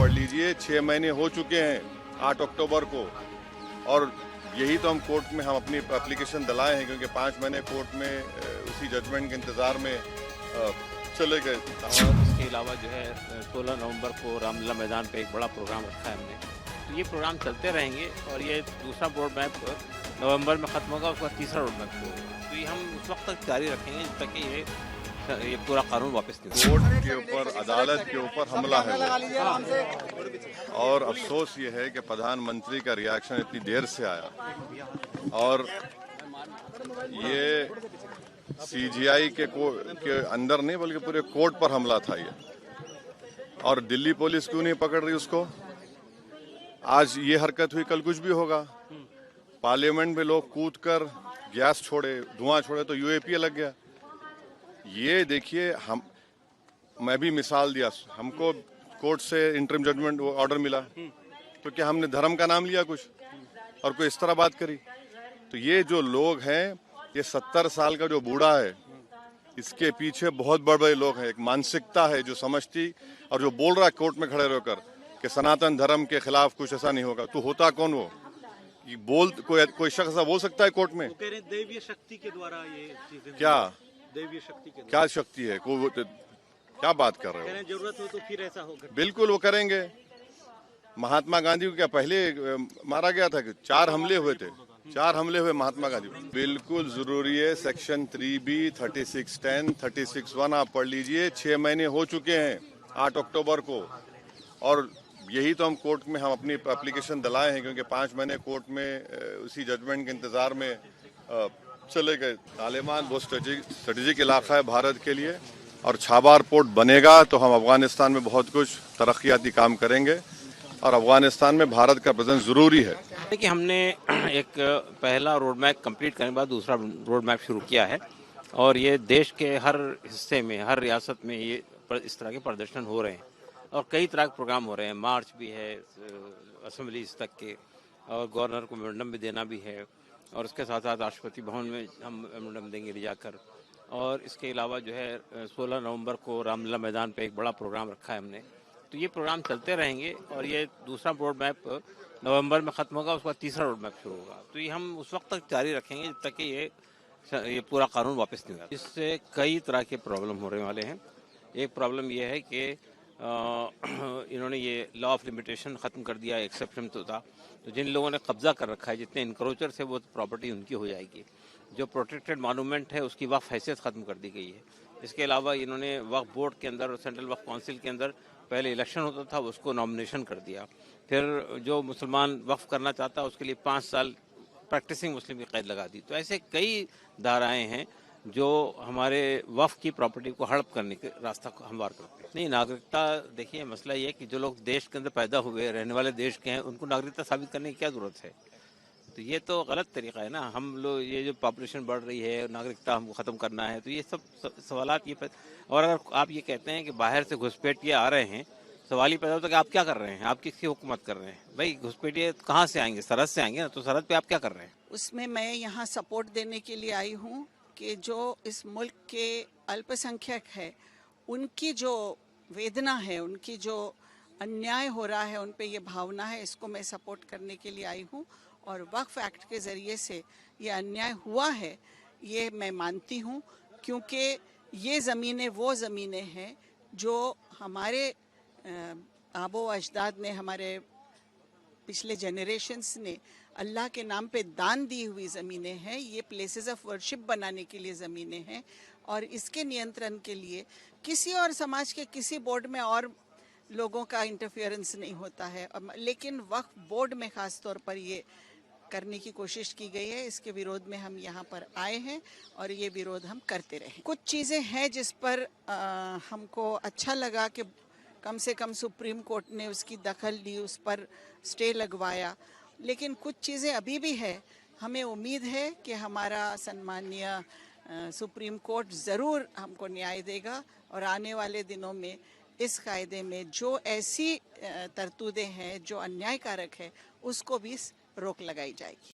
पढ़ लीजिए, 6 महीने हो चुके हैं 8 अक्टूबर को, और यही तो हम कोर्ट में हम अपनी एप्लीकेशन दिलाए हैं, क्योंकि 5 महीने कोर्ट में उसी जजमेंट के इंतज़ार में चले गए। और इसके अलावा जो है 16 नवंबर को रामलीला मैदान पे एक बड़ा प्रोग्राम रखा है हमने, तो ये प्रोग्राम चलते रहेंगे। और ये दूसरा रोड मैप नवंबर में ख़त्म होगा, उसका तीसरा रोड मैप होगा, तो ये हम उस वक्त तक जारी रखेंगे जब तक कि ये पूरा कानून वापस नहीं होगा। कोर्ट के ऊपर, अदालत के ऊपर हमला है वो। और अफसोस ये है कि प्रधानमंत्री का रिएक्शन इतनी देर से आया, और ये सीजीआई के अंदर नहीं बल्कि पूरे कोर्ट पर हमला था ये। और दिल्ली पुलिस क्यों नहीं पकड़ रही उसको? आज ये हरकत हुई, कल कुछ भी होगा। पार्लियामेंट में लोग कूद कर गैस छोड़े, धुआं छोड़े, तो यूएपीए लग गया। ये देखिए, मैं भी मिसाल दिया, हमको कोर्ट से इंटरिम जजमेंट ऑर्डर मिला, तो क्या हमने धर्म का नाम लिया कुछ और कोई इस तरह बात करी? तो ये जो लोग हैं, ये 70 साल का जो बूढ़ा है, इसके पीछे बहुत बड़े बड़े लोग हैं। एक मानसिकता है जो समझती और जो बोल रहा है कोर्ट में खड़े रहकर कि सनातन धर्म के खिलाफ कुछ ऐसा नहीं होगा। तो होता कौन वो? ये कोई शख्स ऐसा बोल सकता है कोर्ट में? कह रहे दैवीय शक्ति के द्वारा ये चीजें, क्या दैवीय शक्ति के क्या शक्ति है? क्या बात कर रहे हो? जरूरत हो तो फिर ऐसा होगा। बिल्कुल वो करेंगे। महात्मा गांधी को क्या पहले मारा गया था कि 4 हमले हुए थे? 4 हमले हुए महात्मा गांधी। बिल्कुल जरूरी है। सेक्शन 3B, 3610, 36(1) आप पढ़ लीजिए। 6 महीने हो चुके हैं 8 अक्टूबर को, और यही तो हम कोर्ट में हम अपनी एप्लीकेशन दिलाए हैं, क्योंकि 5 महीने कोर्ट में उसी जजमेंट के इंतजार में चले गए। तालिबान वो स्ट्रेटेजिक इलाका है भारत के लिए, और छाबार पोर्ट बनेगा तो हम अफगानिस्तान में बहुत कुछ तरक्याती काम करेंगे, और अफगानिस्तान में भारत का प्रेजेंस जरूरी है। देखिए, हमने एक पहला रोड मैप कंप्लीट करने के बाद दूसरा रोड मैप शुरू किया है, और ये देश के हर हिस्से में, हर रियासत में ये इस तरह के प्रदर्शन हो रहे हैं, और कई तरह के प्रोग्राम हो रहे हैं। मार्च भी है असेंबलीज तक के, और गवर्नर को मेमोरेंडम भी देना भी है, और उसके साथ साथ राष्ट्रपति भवन में हम मेमोरेंडम देंगे ले जाकर। और इसके अलावा जो है 16 नवंबर को रामलीला मैदान पे एक बड़ा प्रोग्राम रखा है हमने, तो ये प्रोग्राम चलते रहेंगे। और ये दूसरा रोड मैप नवंबर में ख़त्म होगा, उसका तीसरा रोड मैप शुरू होगा, तो ये हम उस वक्त तक जारी रखेंगे जब तक कि ये पूरा कानून वापस नहीं होगा। इससे कई तरह के प्रॉब्लम होने वाले हैं। एक प्रॉब्लम ये है कि इन्होंने ये लॉ ऑफ लिमिटेशन ख़त्म कर दिया, एक्सेप्शन तो था, तो जिन लोगों ने कब्जा कर रखा है, जितने इंक्रोचर से, वो प्रॉपर्टी उनकी हो जाएगी। जो प्रोटेक्टेड मॉन्यूमेंट है उसकी वक्फ हैसियत ख़त्म कर दी गई है। इसके अलावा इन्होंने वक्फ बोर्ड के अंदर और सेंट्रल वक्फ काउंसिल के अंदर पहले इलेक्शन होता था, उसको नॉमिनेशन कर दिया। फिर जो मुसलमान वक्फ करना चाहता है उसके लिए 5 साल प्रैक्टिसिंग मुस्लिम की कैद लगा दी। तो ऐसे कई धाराएँ हैं जो हमारे वक्फ की प्रॉपर्टी को हड़प करने के रास्ता को हमवार करते हैं। नहीं, नागरिकता, देखिए मसला ये है कि जो लोग देश के अंदर पैदा हुए, रहने वाले देश के हैं, उनको नागरिकता साबित करने की क्या ज़रूरत है? तो ये तो गलत तरीका है ना। हम लोग, ये जो पॉपुलेशन बढ़ रही है, नागरिकता हमको ख़त्म करना है, तो ये सब सवालात ये। और अगर आप ये कहते हैं कि बाहर से घुसपैठिए आ रहे हैं, सवाल ही पैदा होता है कि आप क्या कर रहे हैं, आप किसकी हुकूमत कर रहे हैं? भाई, घुसपैठिए कहाँ से आएंगे? सरहद से आएंगे ना, तो सरहद पे आप क्या कर रहे हैं? उसमें मैं यहाँ सपोर्ट देने के लिए आई हूँ कि जो इस मुल्क के अल्पसंख्यक है, उनकी जो वेदना है, उनकी जो अन्याय हो रहा है, उन पे ये भावना है, इसको मैं सपोर्ट करने के लिए आई हूँ। और वक्फ एक्ट के ज़रिए से ये अन्याय हुआ है, ये मैं मानती हूँ, क्योंकि ये ज़मीनें वो ज़मीनें हैं जो हमारे आबो अजदाद ने, हमारे पिछले जनरेशन्स ने अल्लाह के नाम पे दान दी हुई ज़मीनें हैं। ये प्लेसेस ऑफ वर्शिप बनाने के लिए ज़मीनें हैं, और इसके नियंत्रण के लिए किसी और समाज के किसी बोर्ड में और लोगों का इंटरफेरेंस नहीं होता है, लेकिन वक्फ बोर्ड में ख़ास तौर पर ये करने की कोशिश की गई है। इसके विरोध में हम यहाँ पर आए हैं, और ये विरोध हम करते रहे। कुछ चीज़ें हैं जिस पर हमको अच्छा लगा कि कम से कम सुप्रीम कोर्ट ने उसकी दखल ली, उस पर स्टे लगवाया, लेकिन कुछ चीज़ें अभी भी है। हमें उम्मीद है कि हमारा सम्मानीय सुप्रीम कोर्ट ज़रूर हमको न्याय देगा, और आने वाले दिनों में इस कायदे में जो ऐसी तरतूदें हैं जो अन्यायकारक है, उसको भी रोक लगाई जाएगी।